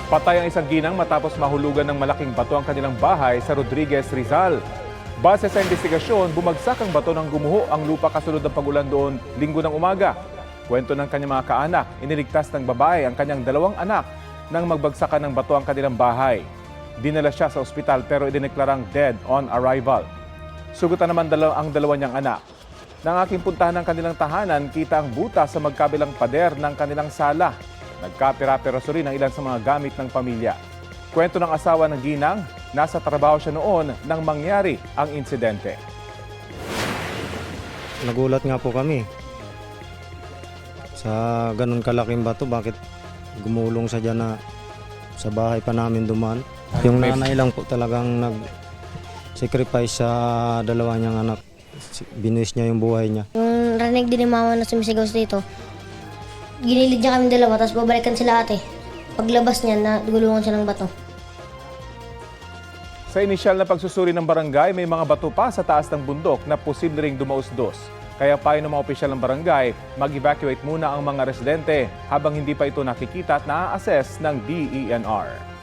Patay ang isang ginang matapos mahulugan ng malaking bato ang kanilang bahay sa Rodriguez, Rizal. Base sa investigasyon, bumagsak ang bato nang gumuho ang lupa kasunod ng pagulan doon linggo ng umaga. Kwento ng kanyang mga kaanak, iniligtas ng babae ang kanyang 2 anak nang magbagsakan ng bato ang kanilang bahay. Dinala siya sa ospital pero idineklarang dead on arrival. Sugutan naman ang 2 niyang anak. Nang aking puntahan ng kanilang tahanan, kita ang butas sa magkabilang pader ng kanilang sala. Nagkapira-piraso rin ang ilan sa mga gamit ng pamilya. Kwento ng asawa ng ginang, nasa trabaho siya noon nang mangyari ang insidente. Nagulat nga po kami sa ganun kalaking bato, bakit gumulong sa dyan na sa bahay pa namin dumaan. Yung nanay lang po talagang nag-sacrifice sa 2 niyang anak. Binuwis niya yung buhay niya. Yung rinig din ni mama na sumisigaw dito, ginilid niya kami 2, tapos babalikan sila ate. Paglabas niya, nagulungan siya ng bato. Sa inisyal na pagsusuri ng barangay, may mga bato pa sa taas ng bundok na posible ring dumausdos. Kaya payo ng mga opisyal ng barangay, mag-evacuate muna ang mga residente habang hindi pa ito nakikita at na-assess ng DENR.